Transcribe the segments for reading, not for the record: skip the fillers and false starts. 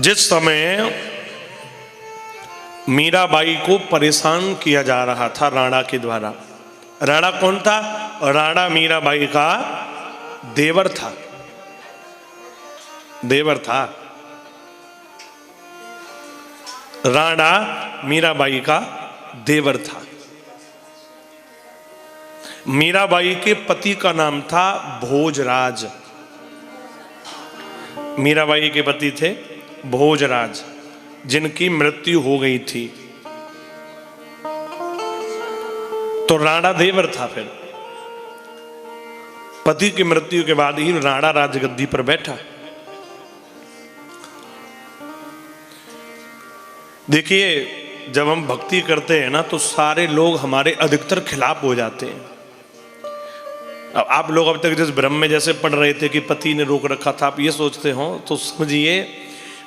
जिस समय मीराबाई को परेशान किया जा रहा था राणा के द्वारा। राणा कौन था? राणा मीराबाई का देवर था। देवर था। राणा मीराबाई का देवर था। मीराबाई के पति का नाम था भोजराज। मीराबाई के पति थे भोजराज, जिनकी मृत्यु हो गई थी। तो राणा देवर था। फिर पति की मृत्यु के बाद ही राणा राजगद्दी पर बैठा। देखिए, जब हम भक्ति करते हैं ना, तो सारे लोग हमारे अधिकतर खिलाफ हो जाते हैं। अब आप लोग अब तक जिस भ्रम में जैसे पढ़ रहे थे कि पति ने रोक रखा था, आप ये सोचते हो, तो समझिए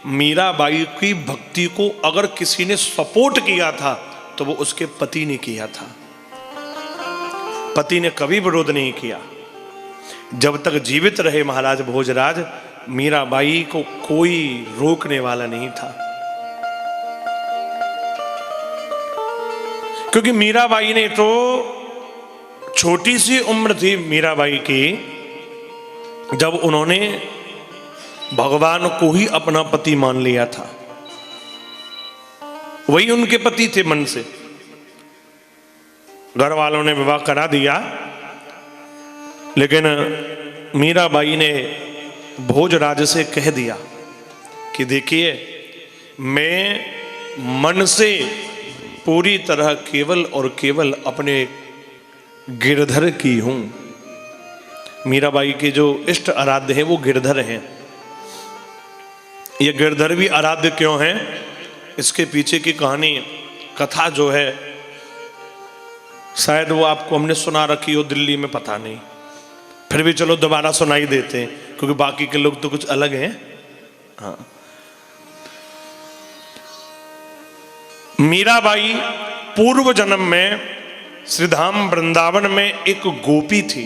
मीराबाई की भक्ति को अगर किसी ने सपोर्ट किया था तो वो उसके पति ने किया था। पति ने कभी विरोध नहीं किया। जब तक जीवित रहे महाराज भोजराज, मीराबाई को कोई रोकने वाला नहीं था। क्योंकि मीराबाई ने तो, छोटी सी उम्र थी मीराबाई की जब उन्होंने भगवान को ही अपना पति मान लिया था। वही उनके पति थे मन से। घर वालों ने विवाह करा दिया, लेकिन मीराबाई ने भोजराज से कह दिया कि देखिए, मैं मन से पूरी तरह केवल और केवल अपने गिरधर की हूं। मीराबाई के जो इष्ट आराध्य हैं वो गिरधर हैं। ये गिरधर भी आराध्य क्यों हैं, इसके पीछे की कहानी, कथा जो है, शायद वो आपको हमने सुना रखी हो दिल्ली में, पता नहीं। फिर भी चलो दोबारा सुनाई देते हैं, क्योंकि बाकी के लोग तो कुछ अलग हैं। हाँ, मीराबाई पूर्व जन्म में श्रीधाम वृंदावन में एक गोपी थी,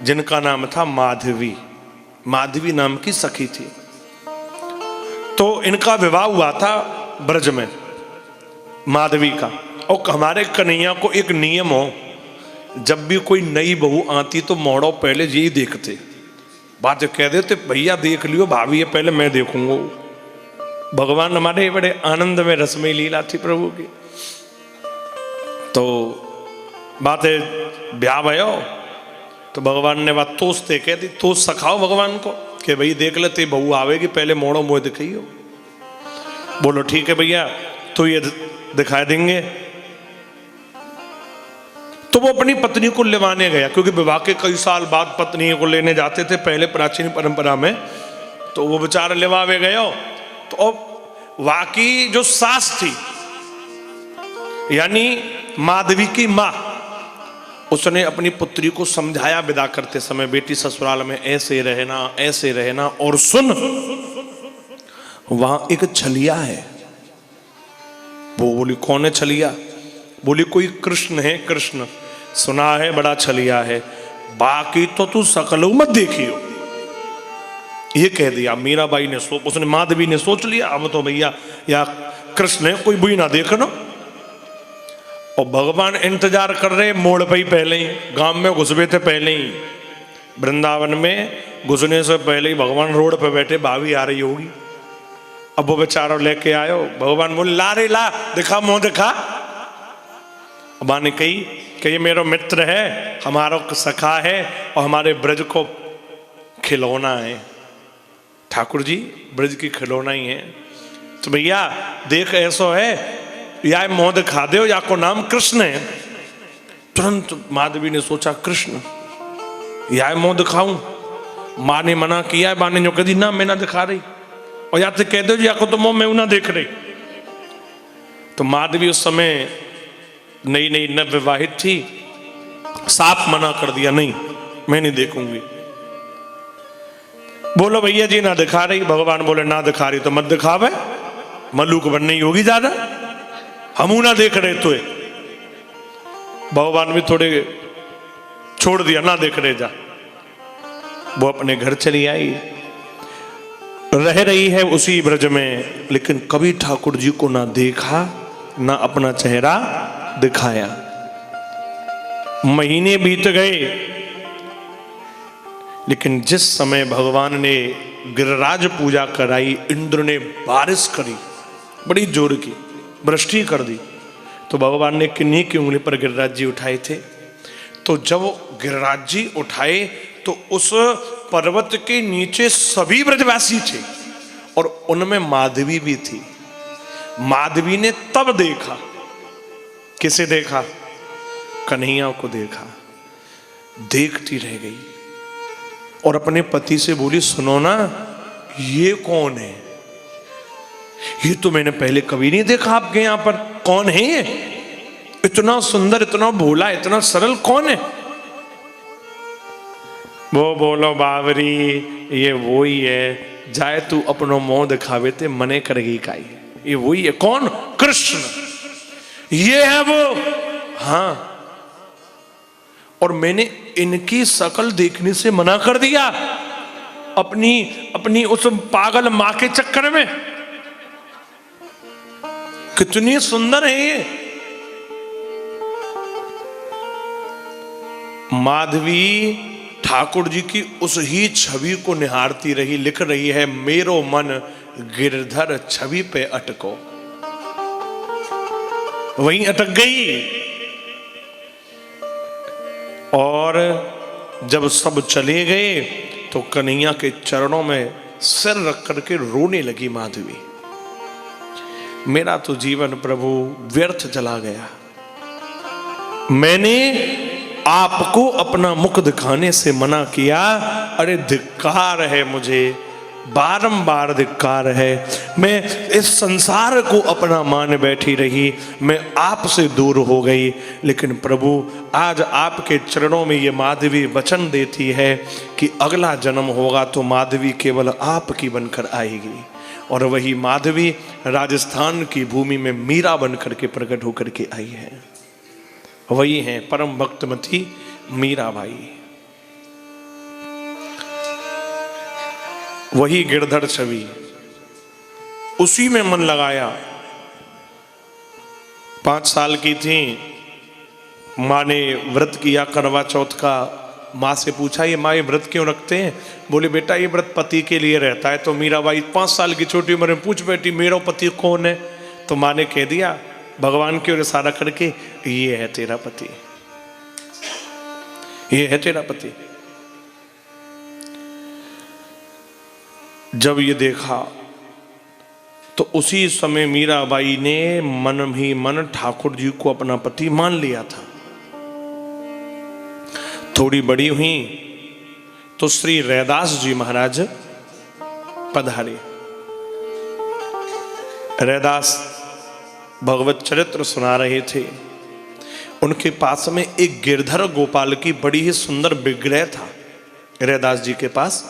जिनका नाम था माधवी। माधवी नाम की सखी थी। तो इनका विवाह हुआ था ब्रज में, माधवी का। और हमारे कन्हैया को एक नियम हो, जब भी कोई नई बहू आती तो मोड़ो पहले यही देखते, बात कह देते, भैया देख लियो, भाभी है पहले मैं देखूंगा। भगवान हमारे बड़े आनंद में, रसमयी लीला थी प्रभु की। तो बातें ब्याह भयो, तो भगवान ने बात तोसते कह दी, तोस सखाओ भगवान को कि भाई देख लेते, बहू आवेगी, पहले मोड़ो मुँह दिखाइयो। बोलो ठीक है भैया, तो ये दिखा देंगे। तो वो अपनी पत्नी को लेवाने गया, क्योंकि विवाह के कई साल बाद पत्नी को लेने जाते थे पहले प्राचीन परंपरा में। तो वो बेचारा लेवावे गयो। तो वाकई जो सास थी, यानी माधवी की मां, उसने अपनी पुत्री को समझाया विदा करते समय, बेटी ससुराल में ऐसे रहना, ऐसे रहना, और सुन, वहां एक छलिया है। वो बोली कौन है छलिया? बोली कोई कृष्ण है, कृष्ण सुना है, बड़ा छलिया है, बाकी तो तू सकल मत देखियो। ये कह दिया। मीराबाई ने उसने माधवी ने सोच लिया, अब तो भैया या कृष्ण है, कोई बुरी ना देखना। और भगवान इंतजार कर रहे मोड़ पे ही, पहले ही गांव में घुसबे थे, पहले ही वृंदावन में घुसने से पहले ही भगवान रोड पे बैठे, भाभी आ रही होगी। अब वो बेचारा लेके आयो, भगवान बोले ला रे ला, दिखा मुंह दिखा। माँ ने कही कि ये मेरा मित्र है, हमारा सखा है, और हमारे ब्रज को खिलौना है। ठाकुर जी ब्रज की खिलौना ही है। तो भैया देख, ऐसा है, या मुंह दिखा दो, या को नाम कृष्ण है। तुरंत माधवी ने सोचा कृष्ण, या मुंह दिखाऊं? माँ ने मना किया, माँ ने जो कह दी ना, मैं ना दिखा रही, और या तो कह दो या को तो मुंह में ना देख रही। तो माधवी उस समय नई नई नवविवाहित थी, साफ मना कर दिया, नहीं मैं नहीं देखूंगी। बोलो भैया जी ना दिखा रही। भगवान बोले ना दिखा रही तो मत दिखावे, मल्लूक बननी होगी ज्यादा, हमू ना देख रहे तो। भगवान भी थोड़े छोड़ दिया, ना देख रहे जा। वो अपने घर चली आई। रह रही है उसी ब्रज में, लेकिन कभी ठाकुर जी को ना देखा, ना अपना चेहरा दिखाया। महीने बीत गए, लेकिन जिस समय भगवान ने गिरिराज पूजा कराई, इंद्र ने बारिश करी, बड़ी जोर की वृष्टि कर दी, तो भगवान ने किन्हीं की उंगली पर गिरिराज जी उठाए थे। तो जब गिरिराज जी उठाए तो उस पर्वत के नीचे सभी ब्रजवासी थे और उनमें माधवी भी थी। माधवी ने तब देखा, किसे देखा? कन्हैया को देखा। देखती रह गई और अपने पति से बोली, सुनो ना, ये कौन है? ये तो मैंने पहले कभी नहीं देखा आपके यहां पर। कौन है ये? इतना सुंदर, इतना भोला, इतना सरल, कौन है? वो बोलो, बावरी, ये वो ही है, जाए तू अपनो मुंह दिखावे ते मने करेगी काई। ये वही है। कौन? कृष्ण। ये है वो। हाँ, और मैंने इनकी शकल देखने से मना कर दिया अपनी उस पागल मां के चक्कर में। कितनी सुंदर है ये। माधवी ठाकुर जी की उस ही छवि को निहारती रही। लिख रही है, मेरो मन गिरधर छवि पे अटको। वहीं अटक गई। और जब सब चले गए तो कन्हैया के चरणों में सिर रख करके रोने लगी माधवी। मेरा तो जीवन प्रभु व्यर्थ चला गया। मैंने आपको अपना मुख दिखाने से मना किया। अरे धिक्कार है मुझे, बारंबार धिक्कार है। मैं इस संसार को अपना मान बैठी रही, मैं आपसे दूर हो गई। लेकिन प्रभु, आज आपके चरणों में ये माधवी वचन देती है कि अगला जन्म होगा तो माधवी केवल आपकी बनकर आएगी। और वही माधवी राजस्थान की भूमि में मीरा बनकर के प्रकट होकर के आई है। वही है परम भक्तमती मीरा भाई। वही गिरधर छवि, उसी में मन लगाया। 5 साल की थी, माँ ने व्रत किया करवा चौथ का। माँ से पूछा, ये माँ ये व्रत क्यों रखते हैं? बोले, बेटा ये व्रत पति के लिए रहता है। तो मीराबाई 5 साल की छोटी उम्र में पूछ बैठी, मेरा पति कौन है? तो माँ ने कह दिया भगवान की ओर इशारा करके, ये है तेरा पति, ये है तेरा पति। जब ये देखा तो उसी समय मीराबाई ने मन ही मन ठाकुर जी को अपना पति मान लिया था। थोड़ी बड़ी हुई तो श्री रैदास जी महाराज पधारे। रैदास भगवत चरित्र सुना रहे थे। उनके पास में एक गिरधर गोपाल की बड़ी ही सुंदर विग्रह था। रैदास जी के पास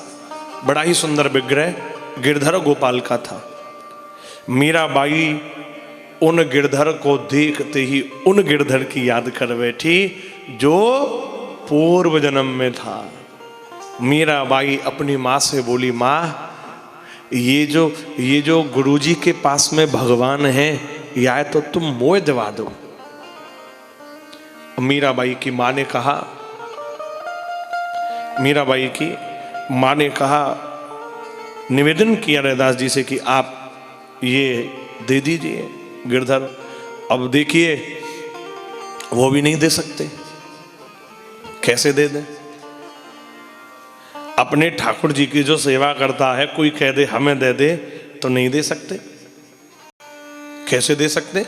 बड़ा ही सुंदर विग्रह गिरधर गोपाल का था। मीराबाई उन गिरधर को देखते ही उन गिरधर की याद कर बैठी जो पूर्व जन्म में था। मीराबाई अपनी माँ से बोली, माँ ये जो गुरुजी के पास में भगवान है, या तो तुम मोह दिवा दो। मीराबाई की माँ ने कहा, मीराबाई की माँ ने कहा, निवेदन किया रैदास जी से कि आप ये दे दीजिए गिरधर। अब देखिए वो भी नहीं दे सकते, कैसे दे दें? अपने ठाकुर जी की जो सेवा करता है, कोई कह दे हमें दे दे तो नहीं दे सकते, कैसे दे सकते?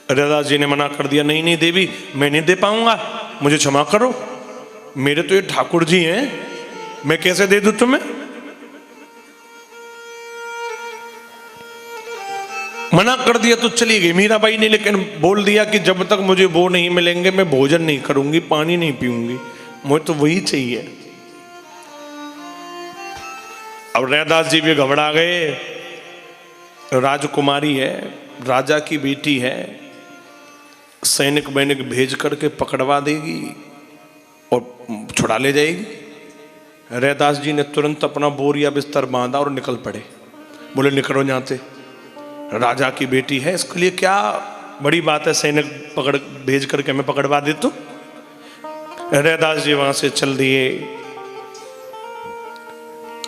रैदास जी ने मना कर दिया, नहीं नहीं देवी, मैं नहीं दे पाऊंगा, मुझे क्षमा करो, मेरे तो ये ठाकुर जी हैं, मैं कैसे दे दूं तुम्हें? मना कर दिया तो चली गई मीराबाई ने। लेकिन बोल दिया कि जब तक मुझे वो नहीं मिलेंगे मैं भोजन नहीं करूंगी, पानी नहीं पीऊंगी, मुझे तो वही चाहिए। अब रैदास जी भी घबरा गए। राजकुमारी है, राजा की बेटी है, सैनिक बैनिक भेज करके पकड़वा देगी और छुड़ा ले जाएगी। रैदास जी ने तुरंत अपना बोरिया बिस्तर बांधा और निकल पड़े। बोले निकलो यहाँ से, राजा की बेटी है, इसके लिए क्या बड़ी बात है, सैनिक पकड़ भेज करके मैं पकड़वा दे। तो रैदास जी वहां से चल दिए।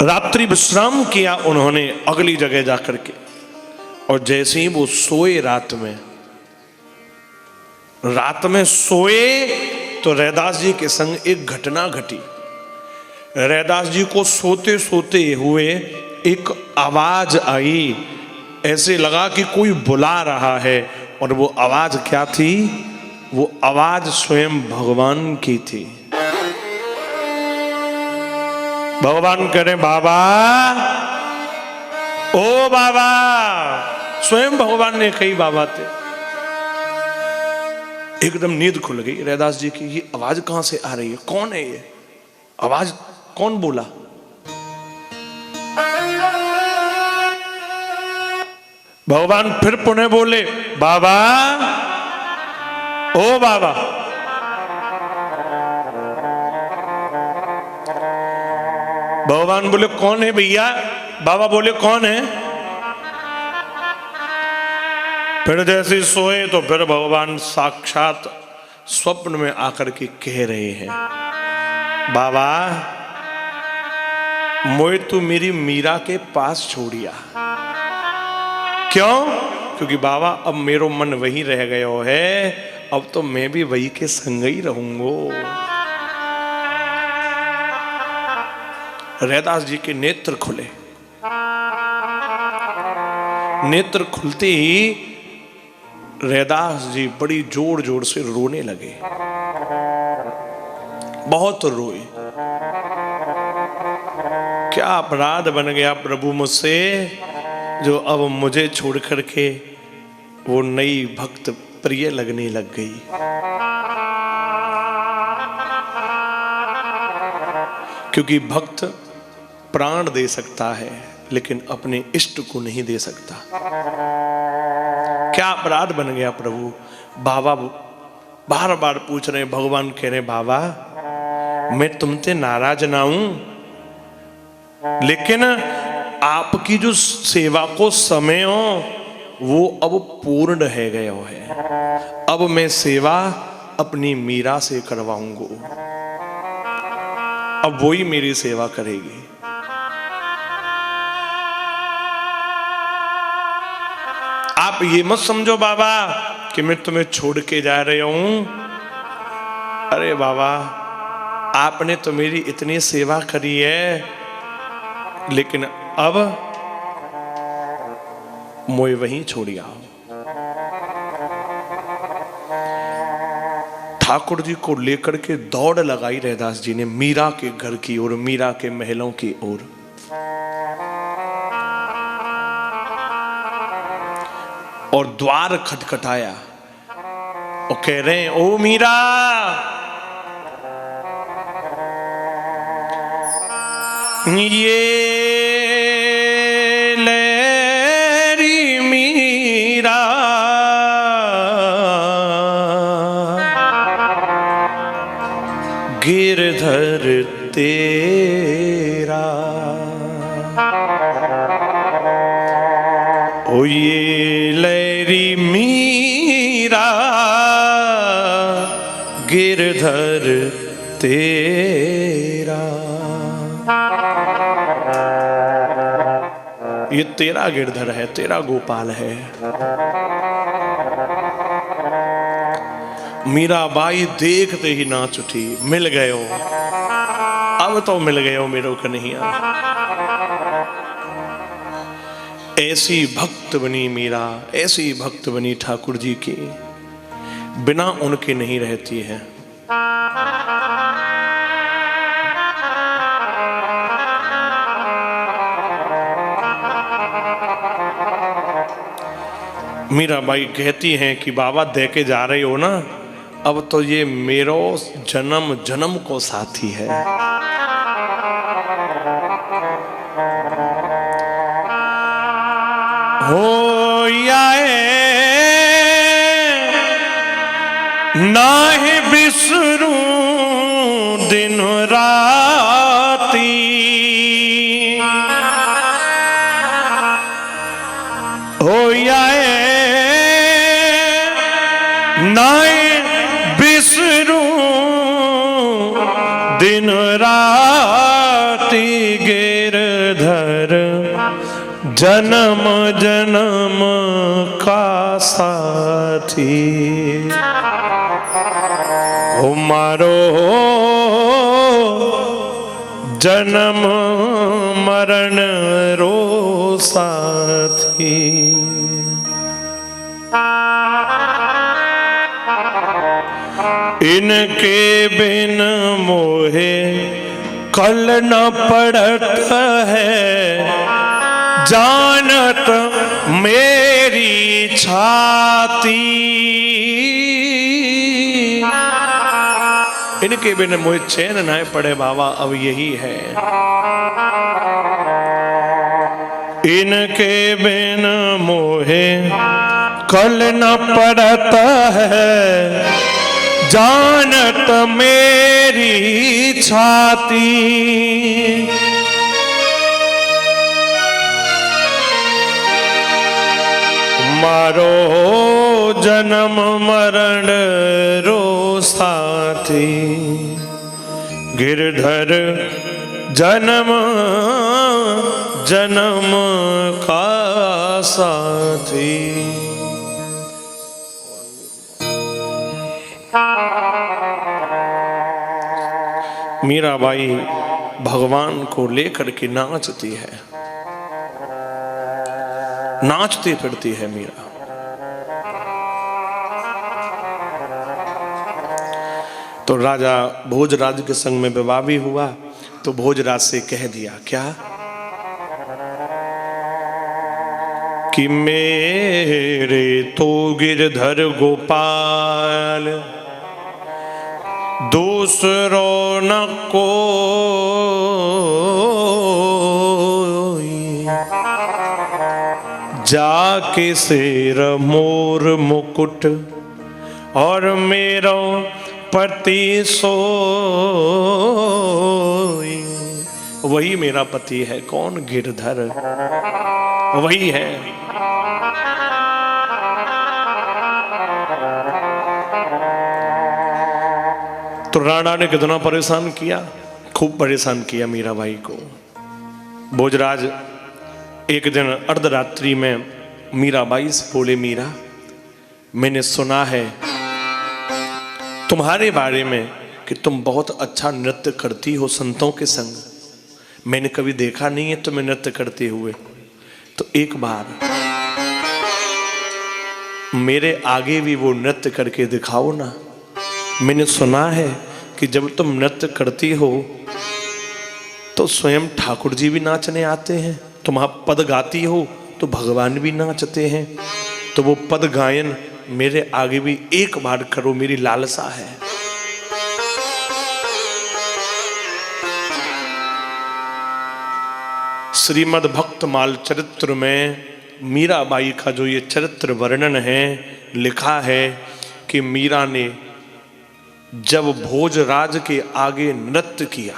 रात्रि विश्राम किया उन्होंने अगली जगह जाकर के, और जैसे ही वो सोए रात में सोए तो रैदास जी के संग एक घटना घटी। रैदास जी को सोते सोते हुए एक आवाज आई, ऐसे लगा कि कोई बुला रहा है। और वो आवाज क्या थी? वो आवाज स्वयं भगवान की थी। भगवान कह रहे बाबा, ओ बाबा। स्वयं भगवान ने कही बाबा थे। एकदम नींद खुल गई रैदास जी की। ये आवाज कहां से आ रही है? कौन है ये आवाज? कौन बोला? भगवान फिर पुनः बोले, बाबा, ओ बाबा। भगवान बोले कौन है भैया? बाबा बोले कौन है? फिर जैसे सोए तो फिर भगवान साक्षात स्वप्न में आकर के कह रहे हैं, बाबा मोए तू मेरी मीरा के पास छोड़िया। क्यों? क्योंकि बाबा अब मेरो मन वही रह गयो है, अब तो मैं भी वही के संग ही रहूंगो। रैदास जी के नेत्र खुले। नेत्र खुलते ही रैदास जी बड़ी जोर जोर से रोने लगे। बहुत रोए। क्या अपराध बन गया प्रभु मुझसे, जो अब मुझे छोड़ करके वो नई भक्त प्रिय लगने लग गई। क्योंकि भक्त प्राण दे सकता है लेकिन अपने इष्ट को नहीं दे सकता। क्या अपराध बन गया प्रभु? बाबा बार बार पूछ रहे, भगवान कह रहे, बाबा मैं तुमसे नाराज ना हूं, लेकिन आपकी जो सेवा को समय हो वो अब पूर्ण रह गया है। अब मैं सेवा अपनी मीरा से करवाऊंगा, अब वो ही मेरी सेवा करेगी। आप ये मत समझो बाबा कि मैं तुम्हें छोड़ के जा रहा हूं। अरे बाबा, आपने तो मेरी इतनी सेवा करी है, लेकिन अब मोए वहीं छोड़ी आओ। ठाकुर जी को लेकर के दौड़ लगाई रैदास जी ने मीरा के घर की ओर, मीरा के महलों की ओर। और द्वार खटखटाया और कह रहे हैं, ओ मीरा, ये लेरी मीरा गिरधर तेरा, ओ ये लेरी मीरा गिरधर तेरा। ये तेरा गिरधर है, तेरा गोपाल है। मीराबाई देखते ही नाच उठी, मिल गयो, अब तो मिल गयो मेरो कन्हैया। ऐसी भक्त बनी मीरा, ऐसी भक्त बनी ठाकुर जी की, बिना उनके नहीं रहती है। मीराबाई कहती हैं कि बाबा दे के जा रहे हो ना, अब तो ये मेरो जन्म जन्म को साथी है। हो याए नाहि बिसरूं दिन राती, हो जाए नाए बिसरूं दिन राति गिरधर जन्म जन्म का साथी हो मारो जन्म मरण रो साथी। इनके बिन मोहे कल न पड़त है जानत मेरी छाती। इनके बिन मोहे चैन न पड़े बाबा अब यही है। इनके बिन मोहे कल न पड़त है जानत मेरी छाती। मारो जन्म मरण रो साथी गिरधर जन्म जन्म का साथी। मीराबाई भगवान को लेकर के नाचती है, नाचती फिरती है मीरा। तो राजा भोजराज के संग में विवाह भी हुआ तो भोजराज से कह दिया क्या कि मेरे तो गिरधर गोपाल दूसरो न कोई जाके शेर मोर मुकुट और मेरो पति सोई। वही मेरा पति है। कौन? गिरधर वही है। तो राणा ने कितना परेशान किया, खूब परेशान किया मीराबाई को। भोजराज एक दिन अर्धरात्रि में मीराबाई से बोले, मीरा मैंने सुना है तुम्हारे बारे में कि तुम बहुत अच्छा नृत्य करती हो संतों के संग। मैंने कभी देखा नहीं है तुम्हें नृत्य करते हुए, तो एक बार मेरे आगे भी वो नृत्य करके दिखाओ ना। मैंने सुना है कि जब तुम नृत्य करती हो तो स्वयं ठाकुर जी भी नाचने आते हैं। तुम आप पद गाती हो तो भगवान भी नाचते हैं। तो वो पद गायन मेरे आगे भी एक बार करो, मेरी लालसा है। श्रीमद् भक्तमाल चरित्र में मीराबाई का जो ये चरित्र वर्णन है, लिखा है कि मीरा ने जब भोजराज के आगे नृत्य किया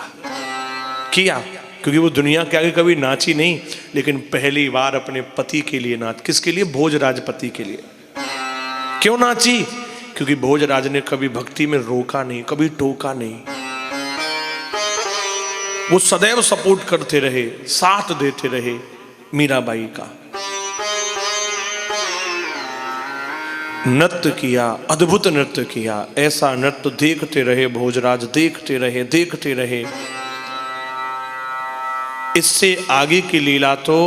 क्योंकि वो दुनिया के आगे कभी नाची नहीं, लेकिन पहली बार अपने पति के लिए नाच। किसके लिए? भोजराज पति के लिए। क्यों नाची? क्योंकि भोजराज ने कभी भक्ति में रोका नहीं, कभी टोका नहीं। वो सदैव सपोर्ट करते रहे, साथ देते रहे मीराबाई का। नृत्य किया, अद्भुत नृत्य किया। ऐसा नृत्य देखते रहे भोजराज, देखते रहे। इससे आगे की लीला तो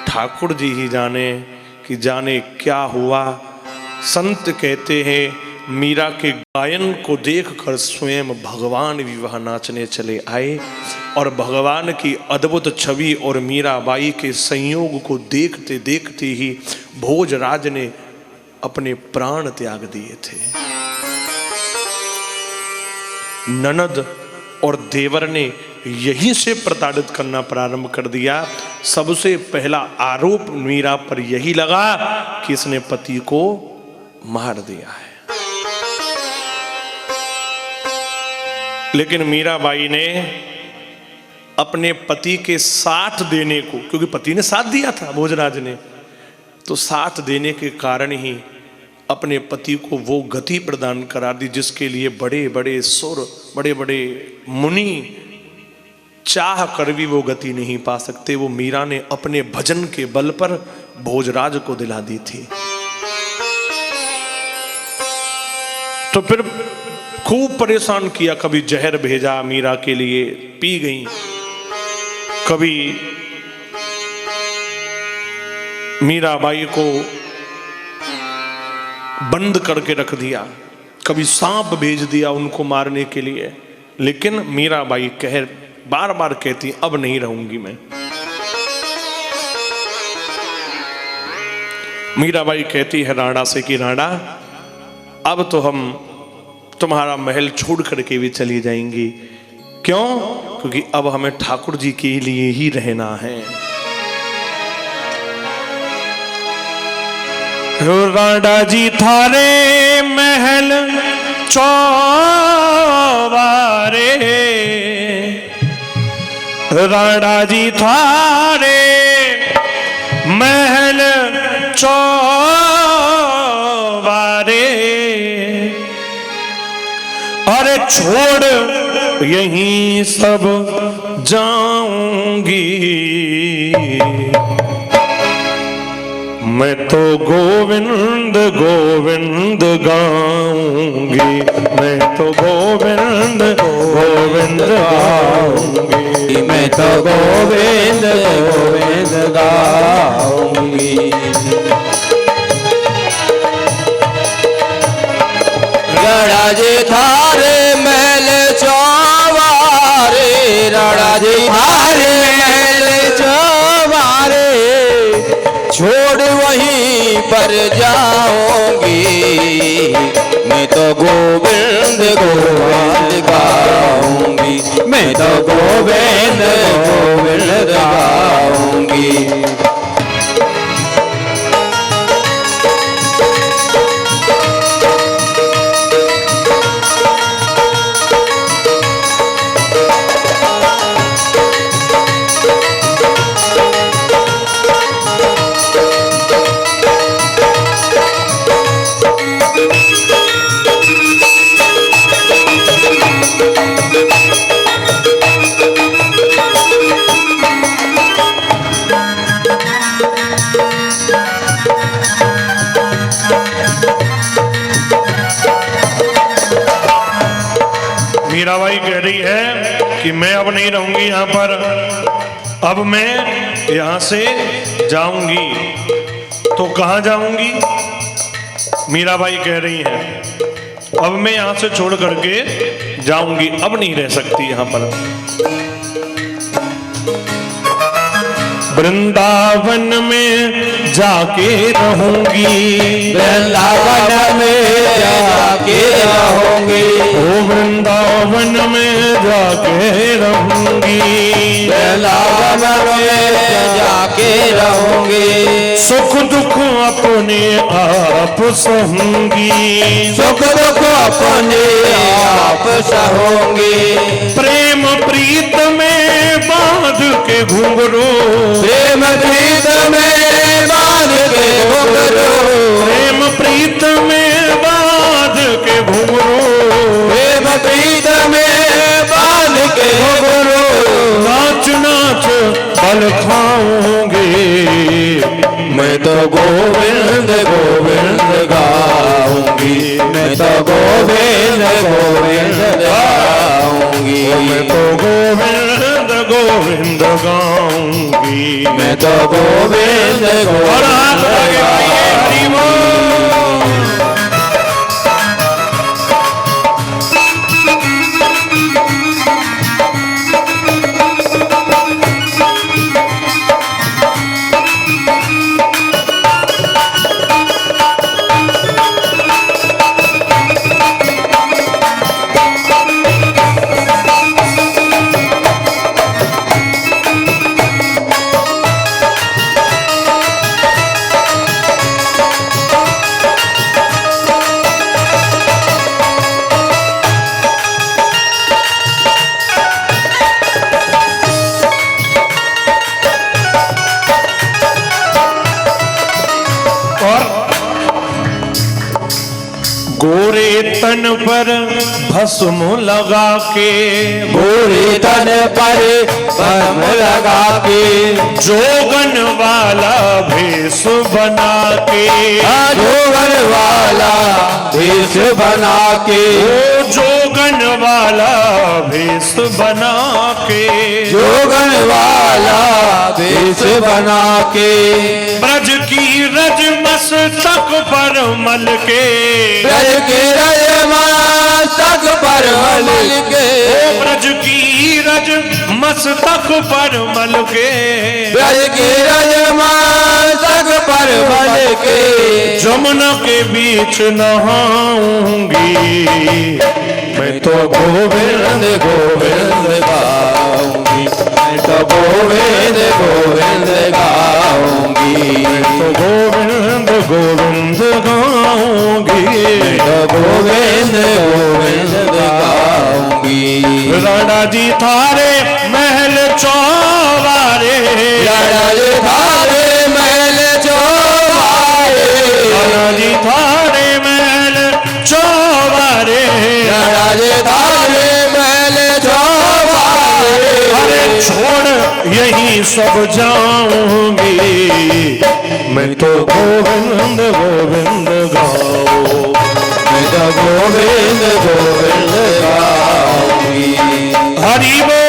ठाकुर जी ही जाने कि जाने क्या हुआ। संत कहते हैं मीरा के गायन को देखकर स्वयं भगवान भी वहां नाचने चले आए और भगवान की अद्भुत छवि और मीराबाई के संयोग को देखते देखते ही भोजराज ने अपने प्राण त्याग दिए थे। ननद और देवर ने यहीं से प्रताड़ित करना प्रारंभ कर दिया। सबसे पहला आरोप मीरा पर यही लगा कि इसने पति को मार दिया है। लेकिन मीराबाई ने अपने पति के साथ देने को, क्योंकि पति ने साथ दिया था भोजराज ने, तो साथ देने के कारण ही अपने पति को वो गति प्रदान करा दी जिसके लिए बड़े बड़े सुर, बड़े बड़े मुनि चाह कर भी वो गति नहीं पा सकते। वो मीरा ने अपने भजन के बल पर भोजराज को दिला दी थी। तो फिर खूब परेशान किया, कभी जहर भेजा मीरा के लिए, पी गई, कभी मीराबाई को बंद करके रख दिया, कभी सांप भेज दिया उनको मारने के लिए। लेकिन मीराबाई बार बार कहती अब नहीं रहूंगी मैं। मीराबाई कहती है राणा से कि राणा अब तो हम तुम्हारा महल छोड़ करके भी चली जाएंगी। क्यों? क्योंकि अब हमें ठाकुर जी के लिए ही रहना है। राणा जी थारे महल चौबारे, राणा जी थारे महल चौबारे, अरे छोड़ यहीं सब जाऊंगी, मैं तो गोविंद गोविंद गाऊंगी, मैं तो गोविंद गोविंद गाऊंगी, मैं तो गोविंद गोविंद गाऊंगी। राणा जी थारे महल चौबारे, राणा जी थारे महल चौबारे, छोड़ वहीं पर जाऊंगी, मैं तो गोविंद गोविंद गाऊंगी, मैं तो गोविंद गोविंद गाऊंगी। मीराबाई कह रही है कि मैं अब नहीं रहूंगी यहाँ पर, अब मैं यहाँ से जाऊंगी। तो कहाँ जाऊंगी? मीराबाई कह रही है अब मैं यहाँ से छोड़ करके जाऊंगी, अब नहीं रह सकती यहाँ पर। वृंदावन में जाके रहूंगी, वृंदावन में जाके रहूंगी, ओ वृंदावन में जाके रहूंगी, वृंदावन में जाके रहूंगी, सुख दुख अपने आप सहूंगी, सुख दुख अपने आप सहूंगी, प्रेम प्रीत में बांध के घुंघरू, प्रेम प्रीत में बांध के घुंघरू, प्रेम प्रीत में बांध के घुंघरू, प्रेम प्रीत में बांध के घुंघरू, नाच नाच बल खाऊंगी, मैं तो गोविंद गोविंद गाऊंगी, मैं तो गोविंद गोविंद गाऊंगी, मैं तो गोविंद गोविंद गाऊंगी, मैं तो गोविंद और हाथ आगे बढ़ाइए, हरि बोल। गोरे तन पर भस्म लगा के, गोरे तन पर भस्म लगा के, जोगन वाला भेष बना के, जोगन वाला भेष बना के, ओ जोगन वाला भेष बना के, जोगन वाला भेष बना के, ब्रज की रज मस्तक पर मल के, ब्रज के रज मस्तक पर मल के, ओ ब्रज की रज मस्तक पर मल के, ब्रज के रज मस्तक पर मल के, जमुना के बीच नहाऊंगी मैं तो गोविंद गोविंद गाऊंगी, मैं तो गोविंद गोविंद गाऊंगी, तो गोविंद गोविंद गाऊंगी, तो गोविंद गोविंद गाऊंगी। राणा जी थारे महल चौबारे, राणा जी थारे महल चौबारे, राणा जी थारे महल चौबारे, राणा जी थारे महल चौबारे, अरे छोड़ यही सब जाऊंगी मैं तो गोविंद गोविंद गाऊं, मैं तो गोविंद गोविंद गाऊंगी। हरि बोल।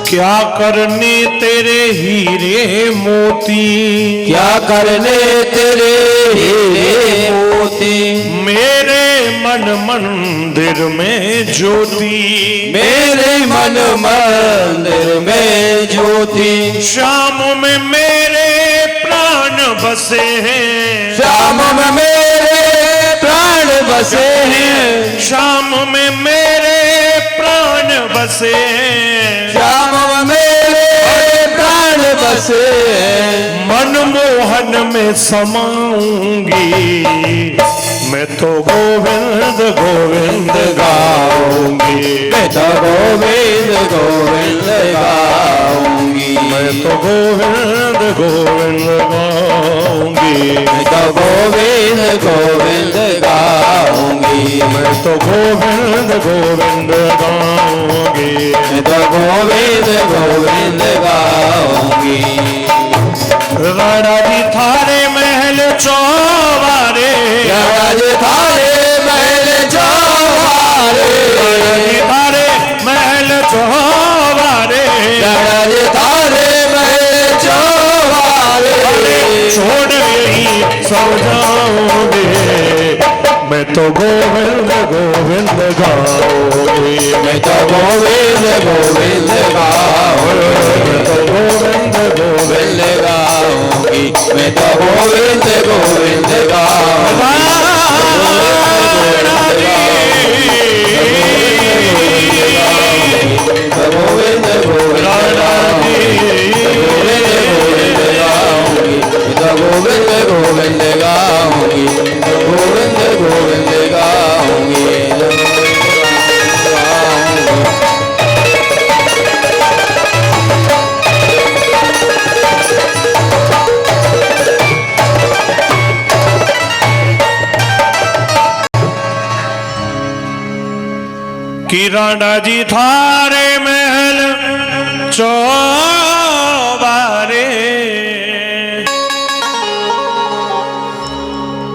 क्या करने तेरे हीरे मोती, क्या करने तेरे हीरे मोती, मेरे मन मंदिर में ज्योति, मेरे मन मंदिर में ज्योति, शाम में मेरे प्राण बसे हैं, श्याम में मेरे प्राण बसे हैं, शाम में मेरे प्राण बसे हैं, श्याम में मेरे प्राण बसे हैं, मनमोहन में समाऊंगी मैं तो गोविंद गोविंद गाऊंगी, मैं तो गोविंद गोविंद गाऊंगी, मैं तो गोविंद गोविंद गाऊंगी, मैं तो गोविंद गोविंद गाऊंगी, मैं तो गोविंद गोविंद गाऊंगी, मैं तो गोविंद गोविंद गाऊंगी। राणा जी थारे महल चौबारे, राणा जी थारे महल चौबारे, राणा जी थारे महल चौबारे, राणा जी थारे महल चौबारे, छोड़ यही सब जाऊंगे मैं तो गोविंद गोविंद गाऊंगी, मैं तो गोविंद गोविंद गाऊंगी, मैं तो गोविंद गोविंद गाऊंगी, मैं तो गोविंद गोविंद गाऊंगी। गोविंद गोविंद गोविंद गोविंद गाऊंगी, गोविंद गोविंद गाऊंगी। कि राणा जी थारे महल चौबारे,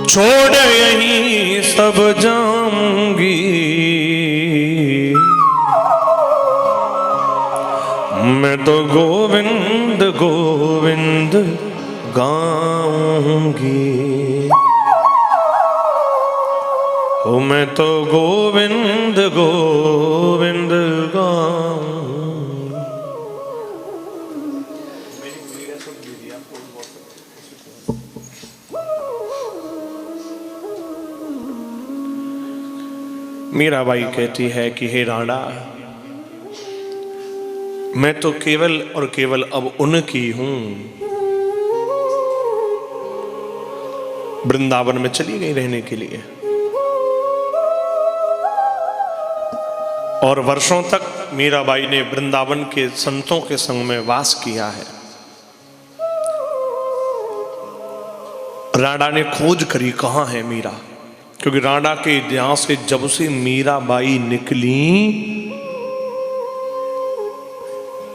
छोड़ यही सब जाऊंगी मैं तो गोविंद गोविंद गाऊंगी, ओ मैं तो गोविंद गोविंद गाऊं। मीराबाई कहती है कि हे राणा, मैं तो केवल और केवल अब उनकी हूं। वृंदावन में चली गई रहने के लिए और वर्षों तक मीराबाई ने वृंदावन के संतों के संग में वास किया है। राणा ने खोज करी कहां है मीरा, क्योंकि राणा के इतिहास से जब से मीराबाई निकली,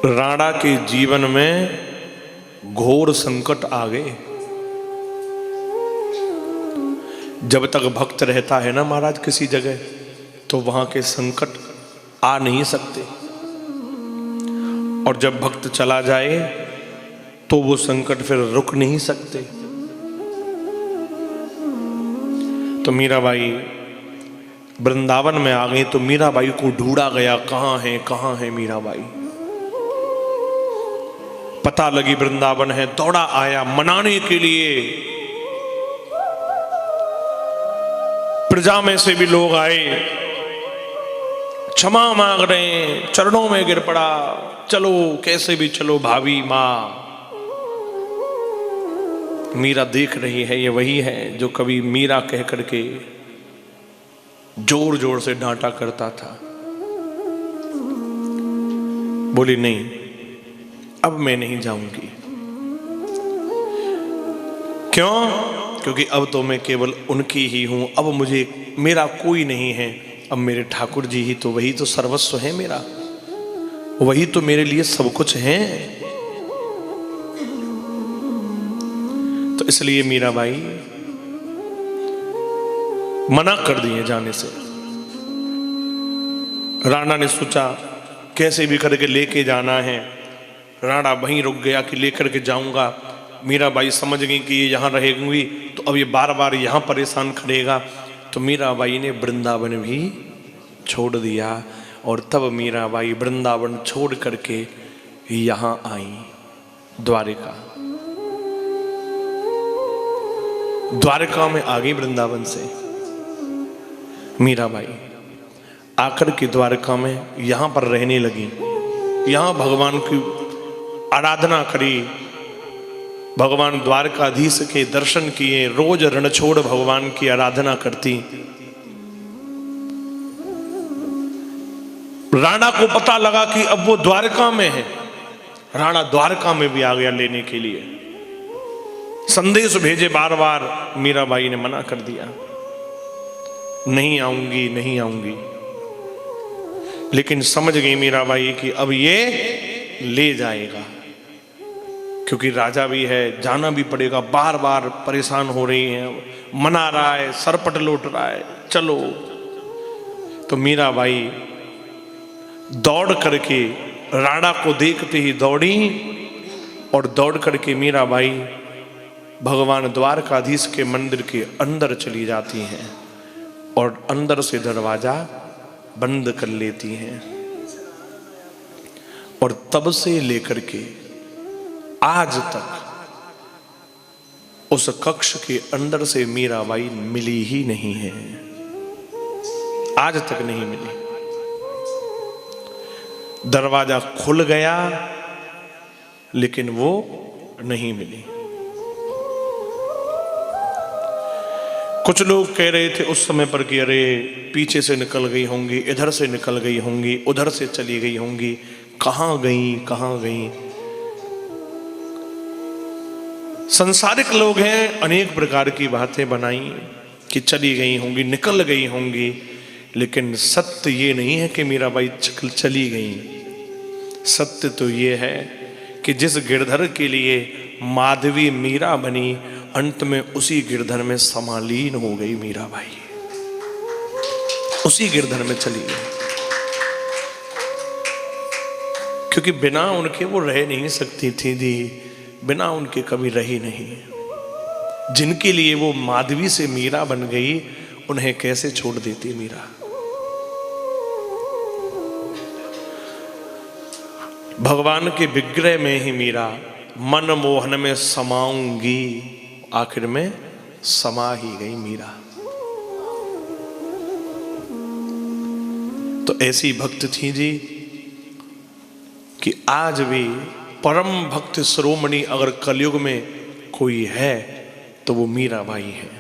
राणा के जीवन में घोर संकट आ गए। जब तक भक्त रहता है ना महाराज किसी जगह, तो वहां के संकट आ नहीं सकते, और जब भक्त चला जाए तो वो संकट फिर रुक नहीं सकते। तो मीराबाई वृंदावन में आ गई, तो मीराबाई को ढूंढा गया, कहां है मीराबाई। पता लगी वृंदावन है, दौड़ा आया मनाने के लिए। प्रजा में से भी लोग आए, क्षमा मांग रहे हैं, चरणों में गिर पड़ा, चलो कैसे भी चलो भाभी मां। मीरा देख रही है ये वही है जो कभी मीरा कह करके जोर जोर से डांटा करता था। बोली नहीं, अब मैं नहीं जाऊंगी। क्यों? क्योंकि अब तो मैं केवल उनकी ही हूं, अब मुझे मेरा कोई नहीं है। अब मेरे ठाकुर जी ही तो, वही तो सर्वस्व है मेरा, वही तो मेरे लिए सब कुछ है। तो इसलिए मीराबाई मना कर दिए जाने से। राणा ने सोचा कैसे भी करके लेके जाना है। राणा वहीं रुक गया कि लेकर के जाऊंगा। मीराबाई समझ गई कि ये यहाँ रहेगी तो अब ये बार बार यहाँ परेशान करेगा, तो मीराबाई ने वृंदावन भी छोड़ दिया। और तब मीराबाई वृंदावन छोड़ करके यहाँ आई द्वारिका। द्वारका में आ गई वृंदावन से मीराबाई। आकर के द्वारका में यहाँ पर रहने लगी। यहाँ भगवान की आराधना करी, भगवान द्वारकाधीश के दर्शन किए, रोज रणछोड़ भगवान की आराधना करती। राणा को पता लगा कि अब वो द्वारका में है। राणा द्वारका में भी आ गया लेने के लिए। संदेश भेजे बार बार, मीराबाई ने मना कर दिया, नहीं आऊंगी नहीं आऊंगी। लेकिन समझ गई मीराबाई कि अब ये ले जाएगा, क्योंकि राजा भी है, जाना भी पड़ेगा। बार बार परेशान हो रही है, मना रहा है, सरपट लौट रहा है, चलो। तो मीराबाई दौड़ करके राणा को देखते ही दौड़ी, और दौड़ करके मीराबाई भगवान द्वारकाधीश के मंदिर के अंदर चली जाती हैं और अंदर से दरवाजा बंद कर लेती हैं। और तब से लेकर के आज तक उस कक्ष के अंदर से मीराबाई मिली ही नहीं है, आज तक नहीं मिली। दरवाजा खुल गया लेकिन वो नहीं मिली। कुछ लोग कह रहे थे उस समय पर कि अरे पीछे से निकल गई होंगी, इधर से निकल गई होंगी, उधर से चली गई होंगी, कहां गई कहां गई। संसारिक लोग हैं, अनेक प्रकार की बातें बनाई कि चली गई होंगी, निकल गई होंगी, लेकिन सत्य ये नहीं है कि मीराबाई चली गई। सत्य तो ये है कि जिस गिरधर के लिए माधवी मीरा बनी, अंत में उसी गिरधर में समालीन हो गई मीराबाई, उसी गिरधर में चली गई। क्योंकि बिना उनके वो रह नहीं सकती थी जी, बिना उनके कभी रही नहीं। जिनके लिए वो माधवी से मीरा बन गई, उन्हें कैसे छोड़ देती मीरा। भगवान के विग्रह में ही मीरा मन मोहन में समाऊंगी, आखिर में समा ही गई मीरा। तो ऐसी भक्त थी जी कि आज भी परम भक्त शिरोमणि अगर कलयुग में कोई है तो वो मीराबाई है।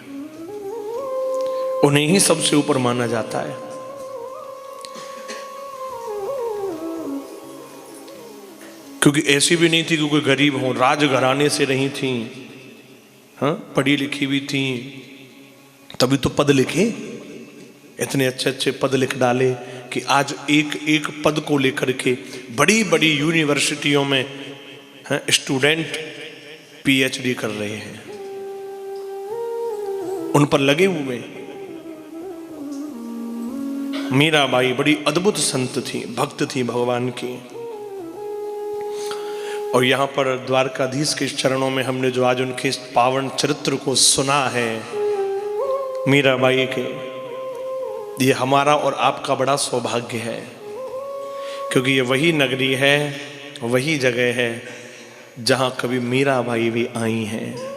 उन्हें ही सबसे ऊपर माना जाता है। क्योंकि ऐसी भी नहीं थी कि कोई गरीब हो, राजघराने से नहीं थी, हाँ, पढ़ी लिखी भी थी, तभी तो पद लिखे, इतने अच्छे अच्छे पद लिख डाले कि आज एक एक पद को लेकर के बड़ी बड़ी यूनिवर्सिटियों में स्टूडेंट पीएचडी कर रहे हैं, उन पर लगे हुए। मीराबाई बड़ी अद्भुत संत थी, भक्त थी भगवान की। और यहाँ पर द्वारकाधीश के चरणों में हमने जो आज उनके इस पावन चरित्र को सुना है मीराबाई के, ये हमारा और आपका बड़ा सौभाग्य है। क्योंकि ये वही नगरी है, वही जगह है जहाँ कभी मीराबाई भी आई हैं।